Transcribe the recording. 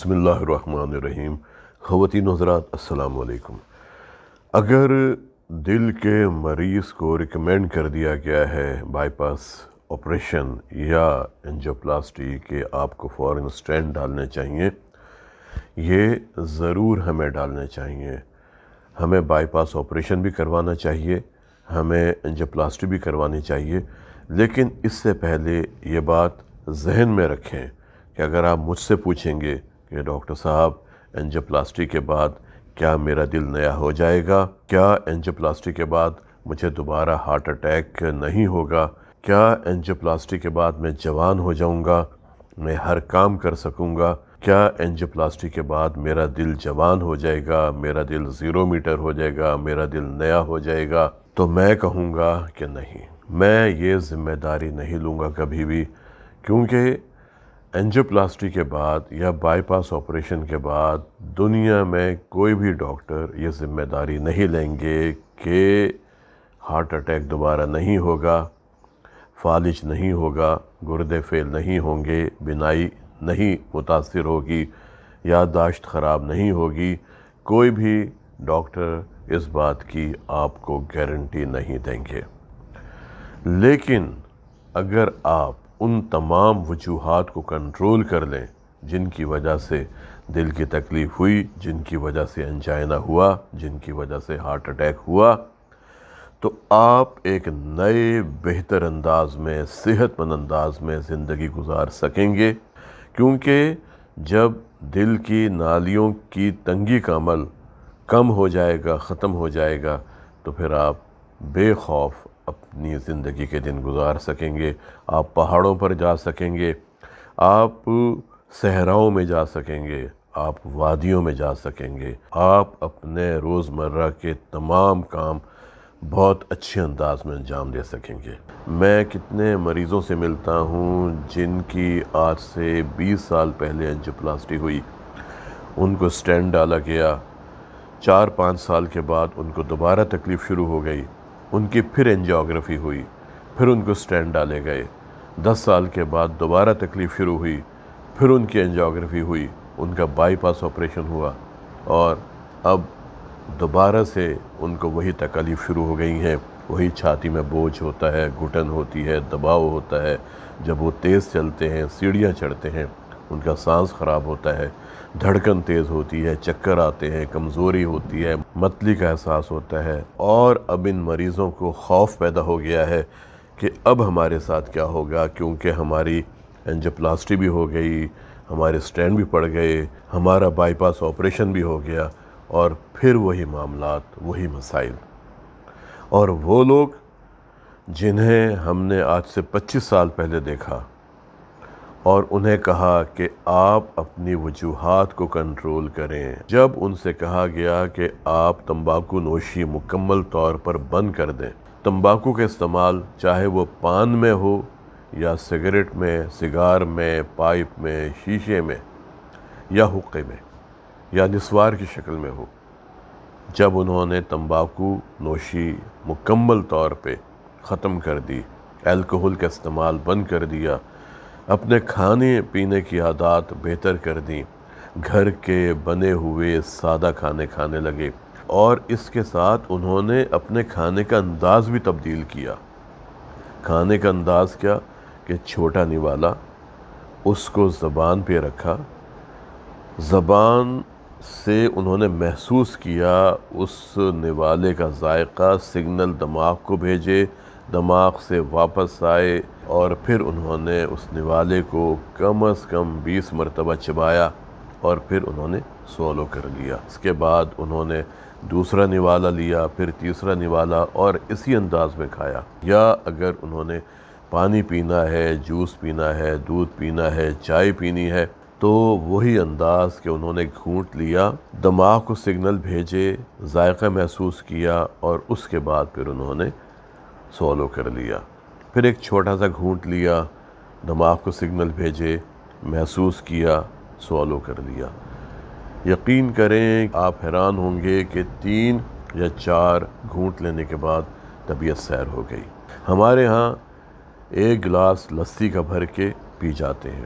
بسم اللہ الرحمن الرحیم۔ خواتین و حضرات السلام علیکم۔ اگر دل کے مریض کو ریکمینڈ کر دیا گیا ہے بائی پاس آپریشن یا انجیوپلاسٹی کہ آپ کو فوراً اسٹینٹ ڈالنے چاہیے، یہ ضرور ہمیں ڈالنے چاہیے۔ ہمیں بائی پاس آپریشن بھی کروانا چاہیے، ہمیں انجیوپلاسٹی بھی کروانی چاہیے، لیکن اس سے پہلے یہ بات ذہن میں رکھیں کہ اگر آپ مجھ سے پوچھیں گے کہ ڈاکٹر صاحب انجیوپلاسٹی کے بعد کیا میرا دل نیا ہو جائے گا، کیا انجیوپلاسٹی کے بعد مجھے دوبارہ ہارٹ اٹیک نہیں ہوگا، کیا انجیوپلاسٹی کے بعد میں جوان ہو جاؤں گا، میں ہر کام کر سکوں گا، کیا انجیوپلاسٹی کے بعد میرا دل جوان ہو جائے گا، میرا دل 0 میٹر ہو جائے گا، میرا دل نیا ہو جائے گا، تو میں کہوں گا کہ نہیں، میں یہ ذمہ داری نہیں لوں گا کبھی بھی، کیونکہ انجیوپلاسٹی کے بعد یا بائی پاس آپریشن کے بعد دنیا میں کوئی بھی ڈاکٹر یہ ذمہ داری نہیں لیں گے کہ ہارٹ اٹیک دوبارہ نہیں ہوگا، فالج نہیں ہوگا، گردے فیل نہیں ہوں گے، بینائی نہیں متاثر ہوگی، یادداشت خراب نہیں ہوگی۔ کوئی بھی ڈاکٹر اس بات کی آپ کو گارنٹی نہیں دیں گے، لیکن اگر آپ ان تمام وجوہات کو کنٹرول کر لیں جن کی وجہ سے دل کی تکلیف ہوئی، جن کی وجہ سے انجائنا ہوا، جن کی وجہ سے ہارٹ اٹیک ہوا، تو آپ ایک نئے بہتر انداز میں، صحت مند انداز میں زندگی گزار سکیں گے، کیونکہ جب دل کی نالیوں کی تنگی کا عمل کم ہو جائے گا، ختم ہو جائے گا، تو پھر آپ بے خوف اپنی زندگی کے دن گزار سکیں گے۔ آپ پہاڑوں پر جا سکیں گے، آپ صحراؤں میں جا سکیں گے، آپ وادیوں میں جا سکیں گے، آپ اپنے روزمرہ کے تمام کام بہت اچھے انداز میں انجام دے سکیں گے۔ میں کتنے مریضوں سے ملتا ہوں جن کی آج سے 20 سال پہلے انجیوپلاسٹی ہوئی، ان کو اسٹینٹ ڈالا گیا، 4-5 سال کے بعد ان کو دوبارہ تکلیف شروع ہو گئی، ان کی پھر انجیوگرافی ہوئی، پھر ان کو اسٹینٹ ڈالے گئے، 10 سال کے بعد دوبارہ تکلیف شروع ہوئی، پھر ان کی انجیوگرافی ہوئی، ان کا بائی پاس آپریشن ہوا، اور اب دوبارہ سے ان کو وہی تکلیف شروع ہو گئی ہیں۔ وہی چھاتی میں بوجھ ہوتا ہے، گھٹن ہوتی ہے، دباؤ ہوتا ہے، جب وہ تیز چلتے ہیں، سیڑھیاں چڑھتے ہیں، ان کا سانس خراب ہوتا ہے، دھڑکن تیز ہوتی ہے، چکر آتے ہیں، کمزوری ہوتی ہے، متلی کا احساس ہوتا ہے، اور اب ان مریضوں کو خوف پیدا ہو گیا ہے کہ اب ہمارے ساتھ کیا ہوگا، کیونکہ ہماری انجیوپلاسٹی بھی ہو گئی، ہمارے اسٹینٹ بھی پڑ گئے، ہمارا بائی پاس آپریشن بھی ہو گیا، اور پھر وہی معاملات، وہی مسائل۔ اور وہ لوگ جنہیں ہم نے آج سے 25 سال پہلے دیکھا اور انہیں کہا کہ آپ اپنی وجوہات کو کنٹرول کریں، جب ان سے کہا گیا کہ آپ تمباکو نوشی مکمل طور پر بند کر دیں، تمباکو کا استعمال چاہے وہ پان میں ہو یا سگریٹ میں، سگار میں، پائپ میں، شیشے میں یا حقے میں یا نسوار کی شکل میں ہو، جب انہوں نے تمباکو نوشی مکمل طور پہ ختم کر دی، الکحل کا استعمال بند کر دیا، اپنے کھانے پینے کی عادات بہتر کر دیں، گھر کے بنے ہوئے سادہ کھانے کھانے لگے، اور اس کے ساتھ انہوں نے اپنے کھانے کا انداز بھی تبدیل کیا۔ کھانے کا انداز کیا کہ چھوٹا نوالا، اس کو زبان پہ رکھا، زبان سے انہوں نے محسوس کیا اس نوالے کا ذائقہ، سگنل دماغ کو بھیجے، دماغ سے واپس آئے، اور پھر انہوں نے اس نوالے کو کم از کم 20 مرتبہ چبایا، اور پھر انہوں نے سولو کر لیا۔ اس کے بعد انہوں نے دوسرا نوالا لیا، پھر تیسرا نوالا، اور اسی انداز میں کھایا۔ یا اگر انہوں نے پانی پینا ہے، جوس پینا ہے، دودھ پینا ہے، چائے پینی ہے، تو وہی انداز کہ انہوں نے گھونٹ لیا، دماغ کو سگنل بھیجے، ذائقہ محسوس کیا، اور اس کے بعد پھر انہوں نے سولو کر لیا۔ پھر ایک چھوٹا سا گھونٹ لیا، دماغ کو سگنل بھیجے، محسوس کیا، سولو کر لیا۔ یقین کریں آپ حیران ہوں گے کہ 3 یا 4 گھونٹ لینے کے بعد طبیعت سیر ہو گئی۔ ہمارے ہاں 1 گلاس لسی کا بھر کے پی جاتے ہیں،